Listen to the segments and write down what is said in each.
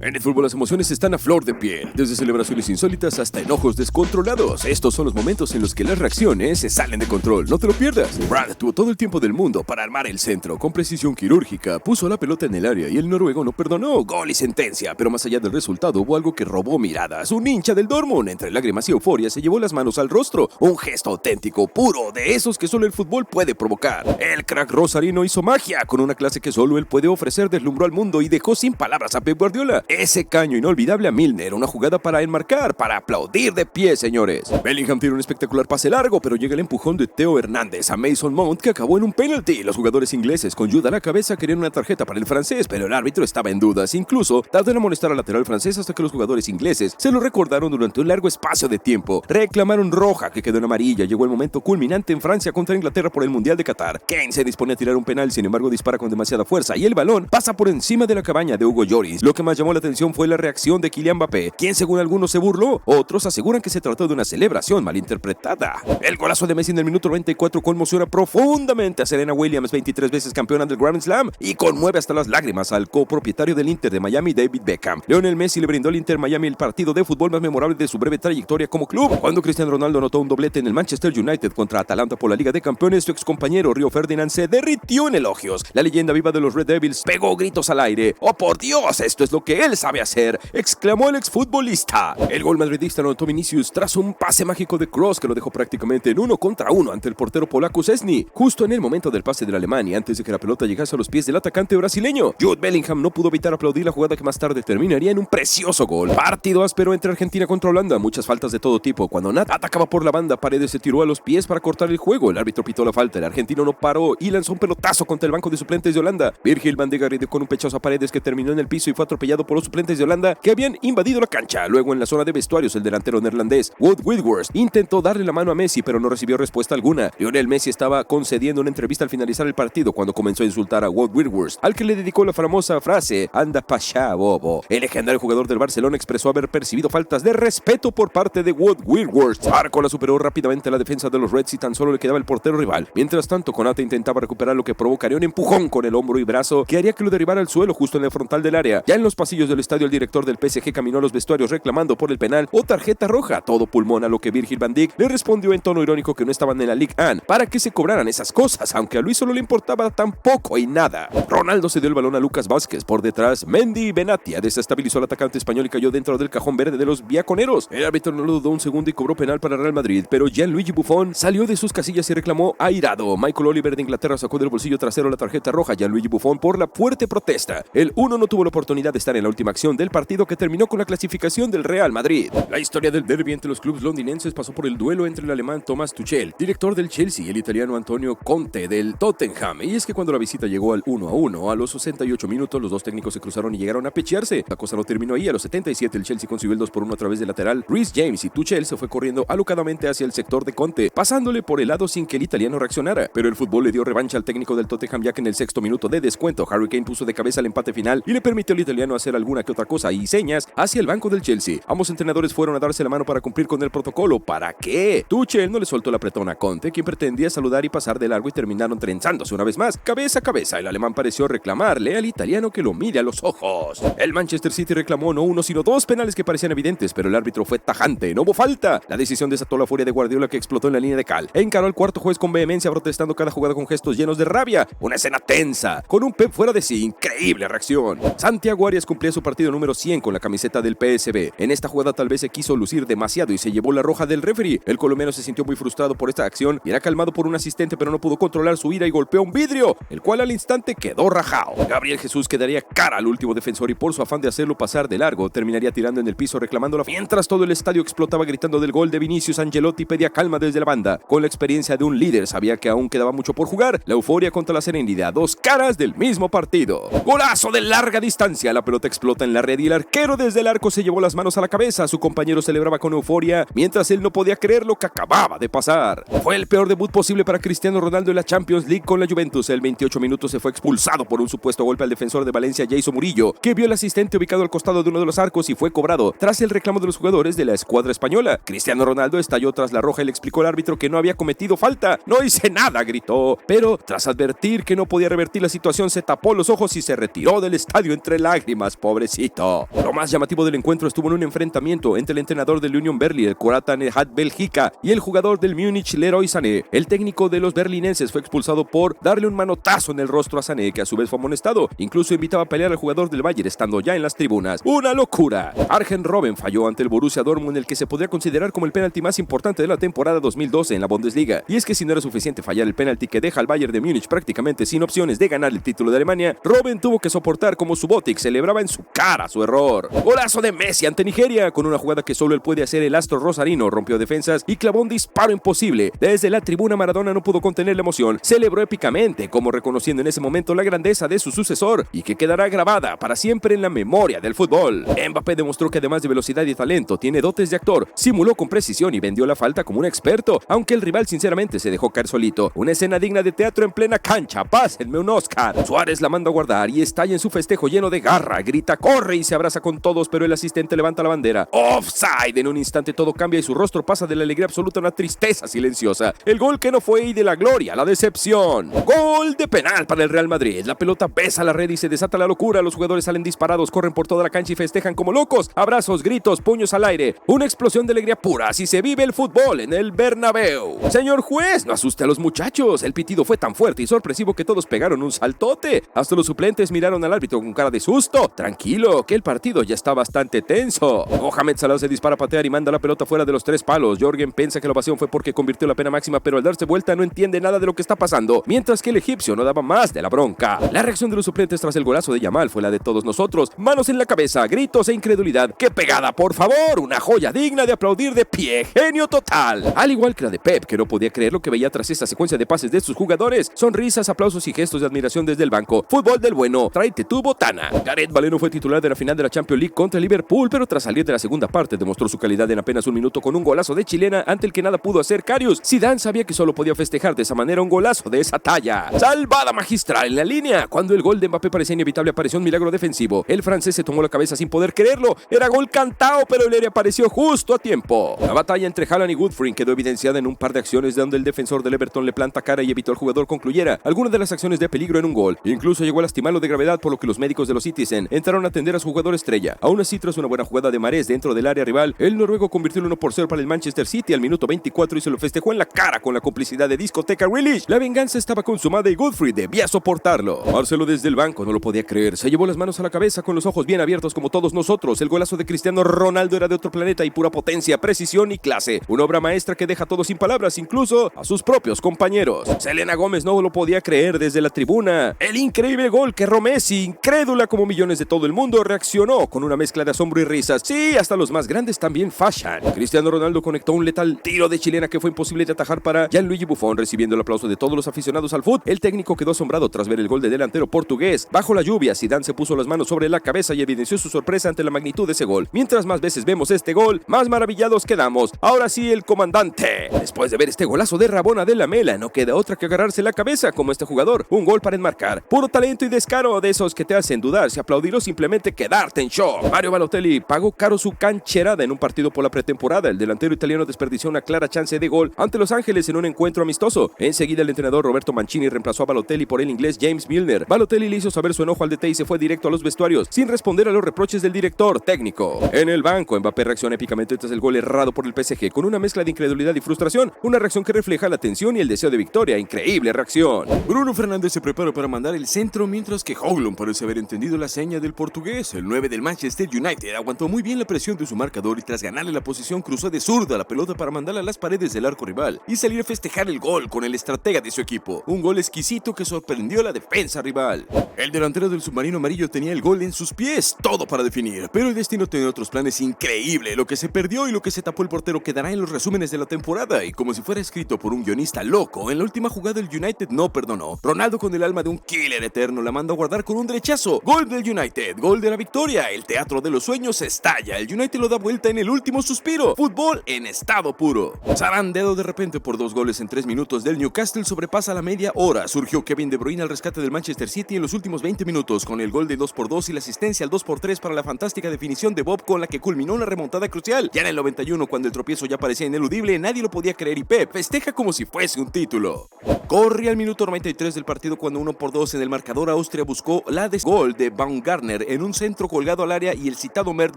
En el fútbol las emociones están a flor de piel, desde celebraciones insólitas hasta enojos descontrolados. Estos son los momentos en los que las reacciones se salen de control, no te lo pierdas. Brad tuvo todo el tiempo del mundo para armar el centro, con precisión quirúrgica, puso la pelota en el área y el noruego no perdonó, gol y sentencia. Pero más allá del resultado hubo algo que robó miradas. Un hincha del Dortmund, entre lágrimas y euforia, se llevó las manos al rostro, un gesto auténtico, puro, de esos que solo el fútbol puede provocar. El crack rosarino hizo magia, con una clase que solo él puede ofrecer, deslumbró al mundo y dejó sin palabras a Pep Guardiola. Ese caño inolvidable a Milner, una jugada para enmarcar, para aplaudir de pie, señores. Bellingham tiene un espectacular pase largo, pero llega el empujón de Theo Hernández a Mason Mount, que acabó en un penalti. Los jugadores ingleses, con Jude a la cabeza, querían una tarjeta para el francés, pero el árbitro estaba en dudas. Incluso tardó en amonestar al lateral francés hasta que los jugadores ingleses se lo recordaron durante un largo espacio de tiempo. Reclamaron roja, que quedó en amarilla. Llegó el momento culminante en Francia contra Inglaterra por el Mundial de Qatar. Kane se dispone a tirar un penal, sin embargo dispara con demasiada fuerza y el balón pasa por encima de la cabaña de Hugo Lloris. Lo que más llamó la atención fue la reacción de Kylian Mbappé, quien según algunos se burló, otros aseguran que se trató de una celebración malinterpretada. El golazo de Messi en el minuto 94 conmociona profundamente a Serena Williams, 23 veces campeona del Grand Slam, y conmueve hasta las lágrimas al copropietario del Inter de Miami, David Beckham. Lionel Messi le brindó al Inter Miami el partido de fútbol más memorable de su breve trayectoria como club. Cuando Cristiano Ronaldo anotó un doblete en el Manchester United contra Atalanta por la Liga de Campeones, su excompañero Rio Ferdinand se derritió en elogios. La leyenda viva de los Red Devils pegó gritos al aire. ¡Oh, por Dios! Esto es lo que él sabe hacer, exclamó el exfutbolista. El gol madridista lo anotó Vinicius tras un pase mágico de Kroos que lo dejó prácticamente en 1 contra 1 ante el portero polaco Szczesny, justo en el momento del pase del alemán y antes de que la pelota llegase a los pies del atacante brasileño. Jude Bellingham no pudo evitar aplaudir la jugada que más tarde terminaría en un precioso gol. Partido áspero entre Argentina contra Holanda, muchas faltas de todo tipo. Cuando Nat atacaba por la banda, Paredes se tiró a los pies para cortar el juego. El árbitro pitó la falta, el argentino no paró y lanzó un pelotazo contra el banco de suplentes de Holanda. Virgil van de Garrido con un pechazo a Paredes que terminó en el piso y fue atropellado por los suplentes de Holanda que habían invadido la cancha. Luego en la zona de vestuarios el delantero neerlandés Wout Weghorst intentó darle la mano a Messi pero no recibió respuesta alguna. Lionel Messi estaba concediendo una entrevista al finalizar el partido cuando comenzó a insultar a Wout Weghorst, al que le dedicó la famosa frase "anda pa' allá, bobo". El legendario jugador del Barcelona expresó haber percibido faltas de respeto por parte de Wout Weghorst. Barcola superó rápidamente la defensa de los Reds y tan solo le quedaba el portero rival. Mientras tanto, Konate intentaba recuperar lo que provocaría un empujón con el hombro y brazo que haría que lo derribara al suelo justo en el frontal del área. Ya en los pasillos del estadio, el director del PSG caminó a los vestuarios reclamando por el penal o tarjeta roja. Todo pulmón, a lo que Virgil van Dijk le respondió en tono irónico que no estaban en la Ligue 1 para que se cobraran esas cosas, aunque a Luis solo le importaba tan poco y nada. Ronaldo se dio el balón a Lucas Vázquez por detrás. Mendy Benatia desestabilizó al atacante español y cayó dentro del cajón verde de los biaconeros. El árbitro no lo dudó un segundo y cobró penal para Real Madrid, pero Gianluigi Buffon salió de sus casillas y reclamó airado. Michael Oliver de Inglaterra sacó del bolsillo trasero la tarjeta roja a Gianluigi Buffon por la fuerte protesta. El uno no tuvo la oportunidad de estar en la última acción del partido que terminó con la clasificación del Real Madrid. La historia del derbi entre los clubes londinenses pasó por el duelo entre el alemán Thomas Tuchel, director del Chelsea, y el italiano Antonio Conte del Tottenham. Y es que cuando la visita llegó al 1-1, a los 68 minutos los dos técnicos se cruzaron y llegaron a pechearse. La cosa no terminó ahí. A los 77 el Chelsea consiguió el 2-1 a través del lateral Reece James y Tuchel se fue corriendo alocadamente hacia el sector de Conte, pasándole por el lado sin que el italiano reaccionara. Pero el fútbol le dio revancha al técnico del Tottenham, ya que en el sexto minuto de descuento Harry Kane puso de cabeza el empate final y le permitió al italiano hacer alguna que otra cosa y señas hacia el banco del Chelsea. Ambos entrenadores fueron a darse la mano para cumplir con el protocolo. ¿Para qué? Tuchel no le soltó la apretón a Conte, quien pretendía saludar y pasar de largo, y terminaron trenzándose una vez más, cabeza a cabeza. El alemán pareció reclamarle al italiano que lo mire a los ojos. El Manchester City reclamó no uno sino dos penales que parecían evidentes, pero el árbitro fue tajante, no hubo falta. La decisión desató la furia de Guardiola, que explotó en la línea de cal. Encaró al cuarto juez con vehemencia, protestando cada jugada con gestos llenos de rabia. Una escena tensa, con un Pep fuera de sí. Increíble reacción. Santiago Arias cumplía su partido número 100 con la camiseta del PSV. En esta jugada tal vez se quiso lucir demasiado y se llevó la roja del referee. El colombiano se sintió muy frustrado por esta acción y era calmado por un asistente, pero no pudo controlar su ira y golpeó un vidrio, el cual al instante quedó rajado. Gabriel Jesús quedaría cara al último defensor y por su afán de hacerlo pasar de largo terminaría tirando en el piso reclamándola, mientras todo el estadio explotaba gritando del gol de Vinicius. Angelotti pedía calma desde la banda. Con la experiencia de un líder sabía que aún quedaba mucho por jugar. La euforia contra la serenidad, dos caras del mismo partido. Golazo de larga distancia, la pelota explota en la red y el arquero desde el arco se llevó las manos a la cabeza. Su compañero celebraba con euforia mientras él no podía creer lo que acababa de pasar. Fue el peor debut posible para Cristiano Ronaldo en la Champions League con la Juventus. El 28 minutos se fue expulsado por un supuesto golpe al defensor de Valencia, Jason Murillo, que vio al asistente ubicado al costado de uno de los arcos y fue cobrado tras el reclamo de los jugadores de la escuadra española. Cristiano Ronaldo estalló tras la roja y le explicó al árbitro que no había cometido falta. "No hice nada", gritó, pero tras advertir que no podía revertir la situación se tapó los ojos y se retiró del estadio entre lágrimas. pobrecito. Lo más llamativo del encuentro estuvo en un enfrentamiento entre el entrenador del Union Berlin, el croata Nenad Belgica, y el jugador del Múnich, Leroy Sané. El técnico de los berlinenses fue expulsado por darle un manotazo en el rostro a Sané, que a su vez fue amonestado. Incluso invitaba a pelear al jugador del Bayern estando ya en las tribunas. ¡Una locura! Arjen Robben falló ante el Borussia Dortmund, el que se podría considerar como el penalti más importante de la temporada 2012 en la Bundesliga. Y es que si no era suficiente fallar el penalti que deja al Bayern de Múnich prácticamente sin opciones de ganar el título de Alemania, Robben tuvo que soportar como Subotic celebraba en su cara su error. Golazo de Messi ante Nigeria, con una jugada que solo él puede hacer. El astro rosarino rompió defensas y clavó un disparo imposible. Desde la tribuna Maradona no pudo contener la emoción, celebró épicamente, como reconociendo en ese momento la grandeza de su sucesor y que quedará grabada para siempre en la memoria del fútbol. Mbappé demostró que además de velocidad y talento tiene dotes de actor, simuló con precisión y vendió la falta como un experto, aunque el rival sinceramente se dejó caer solito. Una escena digna de teatro en plena cancha. Pásenme un Oscar. Suárez la manda a guardar y estalla en su festejo lleno de garra, grita, corre y se abraza con todos, pero el asistente levanta la bandera. Offside. En un instante todo cambia y su rostro pasa de la alegría absoluta a una tristeza silenciosa. El gol que no fue y de la gloria a la decepción. Gol de penal para el Real Madrid. La pelota besa la red y se desata la locura. Los jugadores salen disparados, corren por toda la cancha y festejan como locos. Abrazos, gritos, puños al aire. Una explosión de alegría pura. Así se vive el fútbol en el Bernabéu. Señor juez, no asuste a los muchachos. El pitido fue tan fuerte y sorpresivo que todos pegaron un saltote. Hasta los suplentes miraron al árbitro con cara de susto. Tranquilo, que el partido ya está bastante tenso. Mohamed Salah se dispara a patear y manda la pelota fuera de los 3 palos. Jorgen piensa que la ovación fue porque convirtió la pena máxima, pero al darse vuelta no entiende nada de lo que está pasando, mientras que el egipcio no daba más de la bronca. La reacción de los suplentes tras el golazo de Yamal fue la de todos nosotros. Manos en la cabeza, gritos e incredulidad. ¡Qué pegada, por favor! Una joya digna de aplaudir de pie. Genio total. Al igual que la de Pep, que no podía creer lo que veía tras esta secuencia de pases de sus jugadores. Sonrisas, aplausos y gestos de admiración desde el banco. Fútbol del bueno. Tráete tu botana. Gareth Bale no fue titular de la final de la Champions League contra el Liverpool, pero tras salir de la segunda parte demostró su calidad en apenas un minuto con un golazo de chilena ante el que nada pudo hacer Karius. Zidane sabía que solo podía festejar de esa manera un golazo de esa talla. Salvada magistral en la línea. Cuando el gol de Mbappé parecía inevitable, apareció un milagro defensivo. El francés se tomó la cabeza sin poder creerlo. Era gol cantado, pero el aire apareció justo a tiempo. La batalla entre Haaland y Godfrey quedó evidenciada en un par de acciones donde el defensor del Everton le planta cara y evitó al jugador concluyera algunas de las acciones de peligro en un gol. Incluso llegó a lastimarlo de gravedad, por lo que los médicos de los Citizen entraron a atender a su jugador estrella. Aún así, tras una buena jugada de Mahrez dentro del área rival, el noruego convirtió el 1-0 para el Manchester City al minuto 24 y se lo festejó en la cara con la complicidad de discoteca Grealish. La venganza estaba consumada y Godfrey debía soportarlo. Marcelo desde el banco no lo podía creer. Se llevó las manos a la cabeza con los ojos bien abiertos como todos nosotros. El golazo de Cristiano Ronaldo era de otro planeta y pura potencia, precisión y clase. Una obra maestra que deja a todos sin palabras, incluso a sus propios compañeros. Selena Gómez no lo podía creer desde la tribuna. El increíble gol que Messi, incrédula como millones de todo el mundo, reaccionó con una mezcla de asombro y risas. Sí, hasta los más grandes también fallan. Cristiano Ronaldo conectó un letal tiro de chilena que fue imposible de atajar para Gianluigi Buffon, recibiendo el aplauso de todos los aficionados al fútbol. El técnico quedó asombrado tras ver el gol del delantero portugués. Bajo la lluvia, Zidane se puso las manos sobre la cabeza y evidenció su sorpresa ante la magnitud de ese gol. Mientras más veces vemos este gol, más maravillados quedamos. Ahora sí, el comandante. Después de ver este golazo de Rabona de Lamela, no queda otra que agarrarse la cabeza como este jugador. Un gol para enmarcar. Puro talento y descaro, de esos que te hacen dudar si aplaudir o simplemente quedarte en shock. Mario Balotelli pagó caro su cancherada en un partido por la pretemporada. El delantero italiano desperdició una clara chance de gol ante Los Ángeles en un encuentro amistoso. Enseguida el entrenador Roberto Mancini reemplazó a Balotelli por el inglés James Milner. Balotelli le hizo saber su enojo al DT y se fue directo a los vestuarios, sin responder a los reproches del director técnico. En el banco, Mbappé reacciona épicamente tras el gol errado por el PSG, con una mezcla de incredulidad y frustración, una reacción que refleja la tensión y el deseo de victoria. Increíble reacción. Bruno Fernández se prepara para mandar el centro, mientras que Højlund parece haber entendido la seña del portugués. El 9 del Manchester United aguantó muy bien la presión de su marcador y tras ganarle la posición cruzó de zurda la pelota para mandarla a las paredes del arco rival y salir a festejar el gol con el estratega de su equipo. Un gol exquisito que sorprendió a la defensa rival. El delantero del submarino amarillo tenía el gol en sus pies, todo para definir, pero el destino tenía otros planes increíbles. Lo que se perdió y lo que se tapó el portero quedará en los resúmenes de la temporada, y como si fuera escrito por un guionista loco, en la última jugada el United no perdonó. Ronaldo, con el alma de un killer eterno, la manda a guardar con un derechazo. Gol del United, gol de la victoria. El teatro de los sueños estalla. El United lo da vuelta en el último suspiro. Fútbol en estado puro. Zarandeado de repente por 2 goles en 3 minutos del Newcastle sobrepasa la media hora. Surgió Kevin De Bruyne al rescate del Manchester City en los últimos 20 minutos con el gol de 2-2 y la asistencia al 2-3 para la fantástica definición de Bob, con la que culminó una remontada crucial. Ya en el 91, cuando el tropiezo ya parecía ineludible, nadie lo podía creer y Pep festeja como si fuese un título. Corre al minuto 93 del partido cuando 1-2 en el marcador Austria buscó la gol de Baumgartner córner en un centro colgado al área y el citado Mert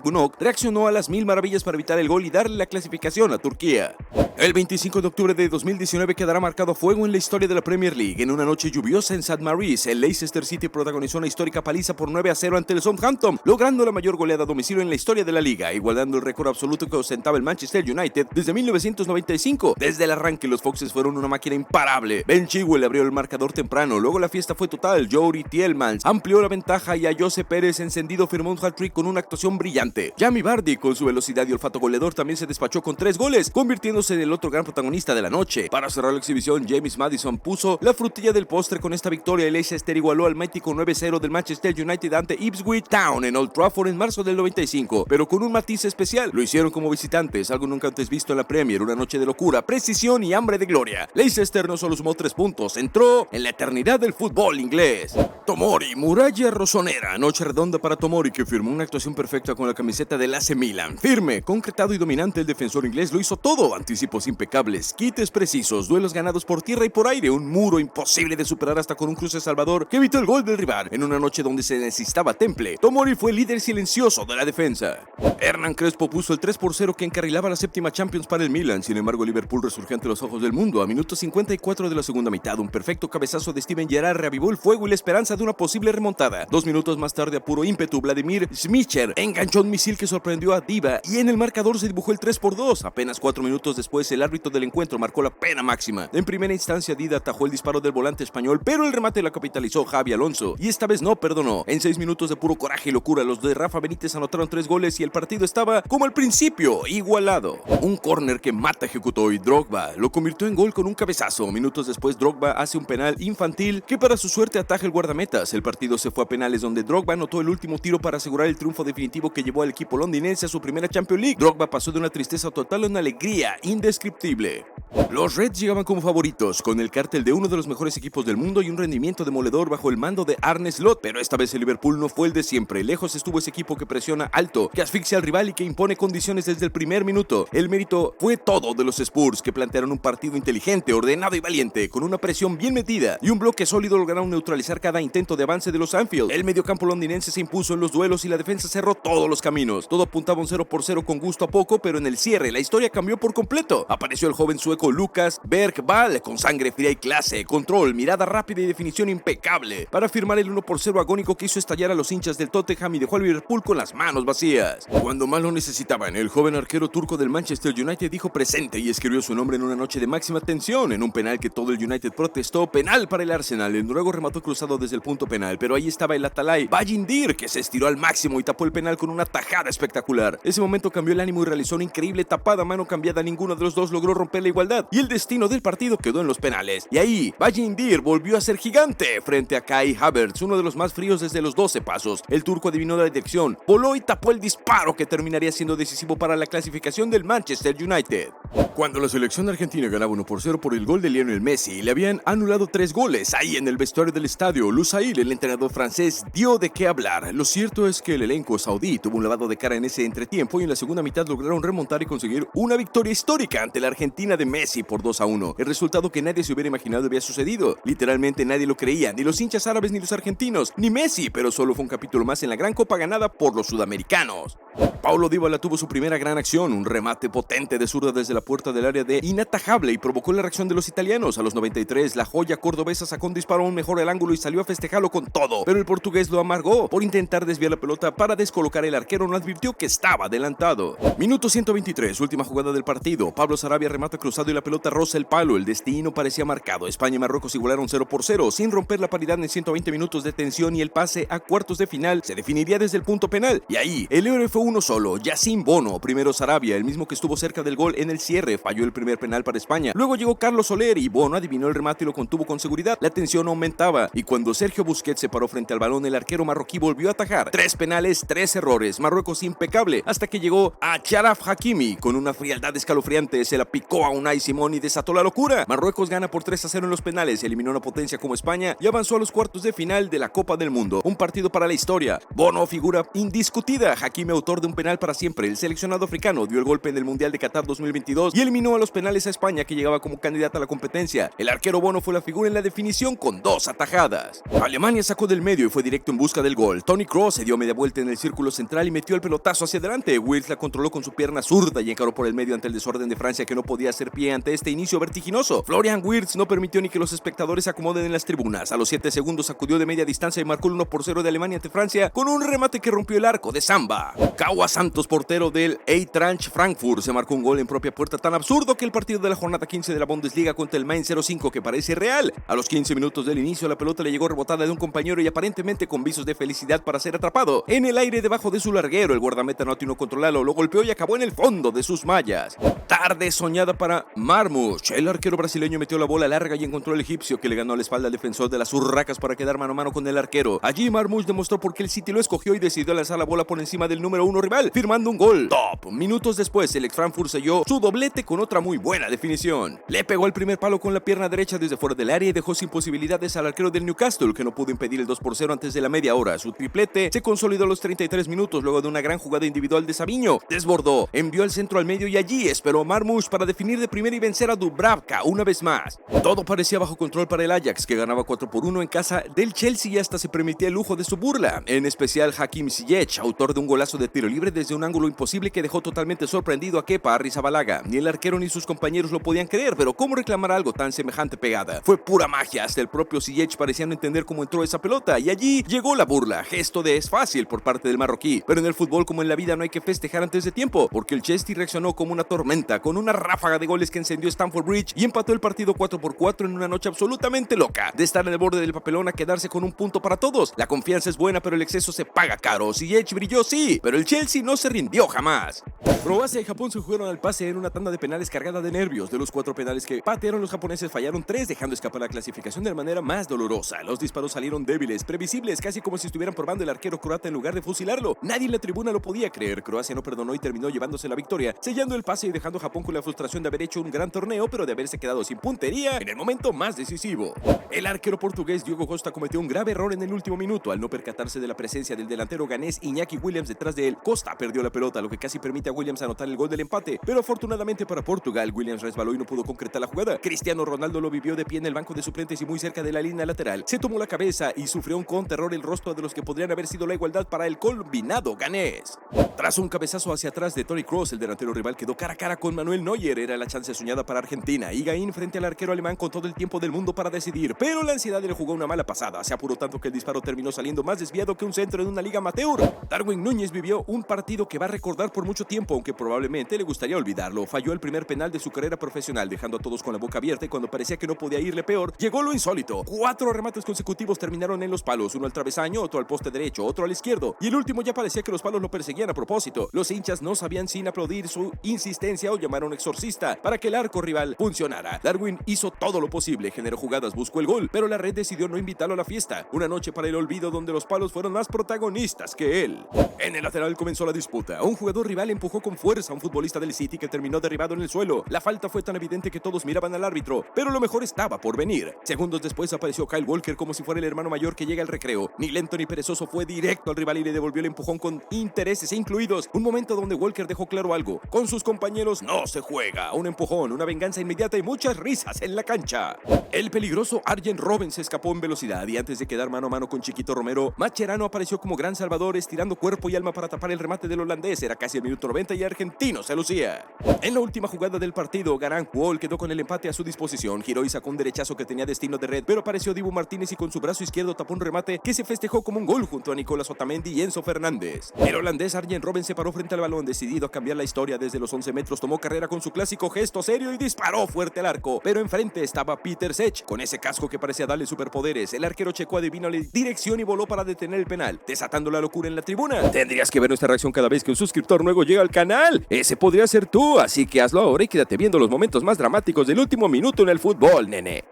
Günok reaccionó a las mil maravillas para evitar el gol y darle la clasificación a Turquía. El 25 de octubre de 2019 quedará marcado a fuego en la historia de la Premier League. En una noche lluviosa en St. Mary's, el Leicester City protagonizó una histórica paliza por 9-0 ante el Southampton, logrando la mayor goleada a domicilio en la historia de la liga, igualando el récord absoluto que ostentaba el Manchester United desde 1995. Desde el arranque los Foxes fueron una máquina imparable. Ben Chilwell abrió el marcador temprano, luego la fiesta fue total. Jory Tielemans amplió la ventaja y a Jose Pérez encendido firmó un hat-trick con una actuación brillante. Jamie Vardy, con su velocidad y olfato goleador, también se despachó con 3 goles, convirtiéndose en el otro gran protagonista de la noche. Para cerrar la exhibición, James Maddison puso la frutilla del postre con esta victoria. El Leicester igualó al mítico 9-0 del Manchester United ante Ipswich Town en Old Trafford en marzo del 95, pero con un matiz especial. Lo hicieron como visitantes, algo nunca antes visto en la Premier, una noche de locura, precisión y hambre de gloria. Leicester no solo sumó 3 puntos, entró en la eternidad del fútbol inglés. Tomori, muralla rosonera, noche redonda para Tomori, que firmó una actuación perfecta con la camiseta del AC Milan. Firme, concretado y dominante, el defensor inglés lo hizo todo, anticipos impecables, quites precisos, duelos ganados por tierra y por aire, un muro imposible de superar hasta con un cruce salvador que evitó el gol del rival. En una noche donde se necesitaba temple, Tomori fue el líder silencioso de la defensa. Hernán Crespo puso el 3-0 que encarrilaba la séptima Champions para el Milan. Sin embargo, Liverpool resurgió ante los ojos del mundo. A minuto 54 de la segunda mitad, un perfecto cabezazo de Steven Gerrard reavivó el fuego y la esperanza de una posible remontada. 2 minutos más tarde, a puro ímpetu, Vladimir Smicer enganchó un misil que sorprendió a Diva y en el marcador se dibujó el 3-2. Apenas 4 minutos después, el árbitro del encuentro marcó la pena máxima. En primera instancia, Dida atajó el disparo del volante español, pero el remate la capitalizó Xabi Alonso y esta vez no perdonó. En 6 minutos de puro coraje y locura, los de Rafa Benítez anotaron 3 goles y el partido estaba como al principio, igualado. Un córner que Mata ejecutó y Drogba lo convirtió en gol con un cabezazo. Minutos después, Drogba hace un penal infantil que para su suerte ataja el guardametas. El partido se fue a penales donde Drogba anotó el último tiro para asegurar el triunfo definitivo que llevó al equipo londinense a su primera Champions League. Drogba pasó de una tristeza total a una alegría indescriptible. Los Reds llegaban como favoritos, con el cártel de uno de los mejores equipos del mundo y un rendimiento demoledor bajo el mando de Arne Slot, pero esta vez el Liverpool no fue el de siempre. Lejos estuvo ese equipo que presiona alto, que asfixia al rival y que impone condiciones desde el primer minuto. El mérito fue todo de los Spurs, que plantearon un partido inteligente, ordenado y valiente, con una presión bien metida y un bloque sólido lograron neutralizar cada intento de avance de los Anfield. El mediocampo londinense se impuso en los duelos y la defensa cerró todos los caminos. Todo apuntaba un 0-0 con gusto a poco, pero en el cierre la historia cambió por completo. Apareció el joven sueco Lucas Bergvall con sangre fría y clase, control, mirada rápida y definición impecable para firmar el 1-0 agónico que hizo estallar a los hinchas del Tottenham y dejó al Liverpool con las manos vacías. Cuando más lo necesitaban, el joven arquero turco del Manchester United dijo presente y escribió su nombre en una noche de máxima tensión en un penal que todo el United protestó. Penal para el Arsenal. El noruego remató cruzado desde el punto penal, pero ahí estaba el Atalay Bajindir, que se estiró al máximo y tapó el penal con una tajada espectacular. Ese momento cambió el ánimo y realizó una increíble tapada a mano cambiada. Ninguno de los dos logró romper la igualdad y el destino del partido quedó en los penales. Y ahí Bajindir volvió a ser gigante frente a Kai Havertz, uno de los más fríos desde los 12 pasos. El turco adivinó la dirección, voló y tapó el disparo que terminaría siendo decisivo para la clasificación del Manchester United. Cuando la selección argentina ganaba 1-0 por el gol de Lionel Messi, le habían anulado 3 goles. Ahí en el vestuario del estadio, Lusail, el entrenador francés, dio de qué hablar. Lo cierto es que el elenco saudí tuvo un lavado de cara en ese entretiempo y en la segunda mitad lograron remontar y conseguir una victoria histórica ante la Argentina de Messi por 2-1. El resultado que nadie se hubiera imaginado había sucedido. Literalmente nadie lo creía, ni los hinchas árabes ni los argentinos, ni Messi, pero solo fue un capítulo más en la gran copa ganada por los sudamericanos. Paulo Dybala tuvo su primera gran acción, un remate potente de zurda desde la puerta del área de inatajable y provocó la reacción de los italianos. A los 93, la joya cordobesa sacó un disparo aún mejor al ángulo y salió a festejarlo con todo, pero el portugués lo amargó. Por intentar desviar la pelota para descolocar el arquero, no advirtió que estaba adelantado. Minuto 123, última jugada del partido. Pablo Sarabia remata cruzado y la pelota roza el palo. El destino parecía marcado. España y Marruecos igualaron 0-0 sin romper la paridad en 120 minutos de tensión y el pase a cuartos de final se definiría desde el punto penal. Y ahí, el héroe fue uno solo, Yacine Bono. Primero Sarabia, el mismo que estuvo cerca del gol en el cierre, falló el primer penal para España. Luego llegó Carlos Soler y Bono adivinó el remate y lo contuvo con seguridad. La tensión aumentaba y cuando Sergio Busquets se paró frente al balón, el arquero marroquí volvió a atajar. 3 penales, 3 errores. Marruecos impecable hasta que llegó a Achraf Hakimi con una frialdad escalofriante. Se la picó a Unai Simón y desató la locura. Marruecos gana por 3-0 en los penales, eliminó a una potencia como España y avanzó a los cuartos de final de la Copa del Mundo. Un partido para la historia. Bono, figura indiscutida. Hakimi, autor de un penal para siempre. El seleccionado africano dio el golpe en el Mundial de Qatar 2022 y eliminó a los penales a España, que llegaba como candidata a la competencia. El arquero Bono fue la figura en la definición con 2 atajadas. Alemania sacó del medio y fue directo en busca del gol. Toni Kroos se dio media vuelta en el círculo central y metió el pelotazo hacia adelante. Wirtz la controló con su pierna zurda y encaró por el medio ante el desorden de Francia, que no podía hacer pie ante este inicio vertiginoso. Florian Wirtz no permitió ni que los espectadores se acomoden en las tribunas. A los 7 segundos sacudió de media distancia y marcó el 1-0 de Alemania ante Francia con un remate que rompió el arco de Samba. Kawa Santos, portero del Eintracht Frankfurt, se marcó un gol en propia puerta tan absurdo que el partido de la jornada 15 de la Bundesliga contra el Mainz 05, que parece real. A los 15 minutos del inicio, la pelota le llegó rebotada de un compañero y aparentemente con visos de felicidad para ser atrapado. En el aire debajo de su larguero, el guardameta no atinó a controlarlo, lo golpeó y acabó en el fondo de sus mallas. Tarde soñada para Marmoush. El arquero brasileño metió la bola larga y encontró al egipcio, que le ganó la espalda al defensor de las Urracas para quedar mano a mano con el arquero. Allí Marmoush demostró por qué el City lo escogió y decidió lanzar la bola por encima del número 1 rival, firmando un gol top. Minutos después, el ex Frankfurt selló su doblete con otra muy buena definición. Le pegó el primer palo con la pierna derecha desde fuera del área y dejó sin posibilidades al arquero del Newcastle, que no pudo impedir el 2-0 antes de la media hora. Su triplete se consolidó a los 33 minutos luego de una gran jugada individual de Savinho. Desbordó, envió el centro al medio y allí esperó Marmoush para definir de primera y vencer a Dubravka una vez más. Todo parecía bajo control para el Ajax, que ganaba 4-1 en casa del Chelsea y hasta se permitía el lujo de su burla, en especial Hakim Ziyech, autor de un golazo de tiro libre desde un ángulo imposible que dejó totalmente sorprendido a Kepa Arrizabalaga. Ni el arquero ni sus compañeros lo podían creer, pero ¿cómo reclamar algo tan semejante pegada? Fue pura magia, hasta el propio Ziyech parecía no entender cómo entró esa pelota, y allí llegó la burla, gesto de es fácil por parte del marroquí. Pero en el fútbol, como en la vida, no hay que festejar antes de tiempo, porque el Chelsea reaccionó como una tormenta, con una ráfaga de goles que encendió Stamford Bridge y empató el partido 4-4 en una noche absolutamente loca, de estar en el borde del papelón a quedarse con un punto para todos. La confianza es buena, pero el exceso se paga caro. Ziyech brilló, sí, pero el Chelsea no se rindió jamás. Croacia y Japón se jugaron al pase en una tanda de penales cargada de nervios. De los 4 penales que patearon, los japoneses fallaron 3, dejando escapar la clasificación de la manera más dolorosa. Los disparos salieron débiles, previsibles, casi como si estuvieran probando el arquero croata en lugar de fusilarlo. Nadie en la tribuna lo podía creer. Croacia no perdonó y terminó llevándose la victoria, sellando el pase y dejando a Japón con la frustración de haber hecho un gran torneo, pero de haberse quedado sin puntería en el momento más decisivo. El arquero portugués Diogo Costa cometió un grave error en el último minuto al no percatarse de la presencia del delantero ganés Iñaki Williams detrás de él. Costa perdió la pelota, lo que casi permite a Williams anotar el gol del empate, pero afortunadamente para Portugal, Williams resbaló y no pudo concretar la jugada. Cristiano Ronaldo lo vivió de pie en el banco de suplentes y muy cerca de la línea lateral. Se tomó la cabeza y sufrió con terror el rostro de los que podrían haber sido la igualdad para el combinado ganés. Tras un cabezazo hacia atrás de Toni Kroos, el delantero rival quedó cara a cara con Manuel Neuer. Era la chance soñada para Argentina. Higuaín frente al arquero alemán con todo el tiempo del mundo para decidir, pero la ansiedad le jugó una mala pasada. Se apuró tanto que el disparo terminó saliendo más desviado que un centro en una liga amateur. Darwin Núñez vivió un partido que va a recordar por mucho tiempo, aunque probablemente le gustaría olvidarlo. Falló el primer penal de su carrera profesional, dejando a todos con la boca abierta, y cuando parecía que no podía irle peor, llegó lo insólito. 4 remates consecutivos terminaron en los palos, uno al travesaño, otro al poste derecho, otro al izquierdo, y el último ya parecía que los palos lo perseguían a propósito. Los hinchas no sabían sin aplaudir su insistencia o llamar a un exorcista para que el arco rival funcionara. Darwin hizo todo lo posible, generó jugadas, buscó el gol, pero la red decidió no invitarlo a la fiesta. Una noche para el olvido donde los palos fueron más protagonistas que él. En el lateral comenzó la disputa. Un jugador rival empujó con fuerza a un futbolista del City que terminó derribado en el suelo. La falta fue tan evidente que todos miraban al árbitro, pero lo mejor estaba por venir. Segundos después apareció Kyle Walker como si fuera el hermano mayor que llega al recreo. Ni lento ni perezoso, fue directo al rival y le devolvió el empujón con intereses incluidos. Un momento donde Walker dejó claro algo: con sus compañeros no se juega. Un empujón, una venganza inmediata y muchas risas en la cancha. El peligroso Arjen Robben se escapó en velocidad y antes de quedar mano a mano con Chiquito Romero, Mascherano apareció como gran salvador, estirando cuerpo y alma para tapar el remate del holandés. Era casi el minuto 90 y el argentino se lucía. En la última jugada del partido, Garang Wall quedó con el empate a su disposición. Giró y sacó un derechazo que tenía destino de red, pero apareció Dibu Martínez y con su brazo izquierdo tapó un remate que se festejó como un gol junto a Nicolás Otamendi y Enzo Fernández. El holandés Arjen Robben se paró frente al balón, decidido a cambiar la historia desde los 11 metros, tomó carrera con su clásico gesto serio y disparó fuerte al arco, pero enfrente estaba Peter Cech, con ese casco que parecía darle superpoderes. El arquero checo adivinó la dirección y voló para detener el penal, desatando la locura en la tribuna. Tendrías que ver nuestra reacción cada vez que un suscriptor nuevo llega al canal. Ese podría ser tú, así que hazlo ahora y quédate viendo los momentos más dramáticos del último minuto en el fútbol, nene.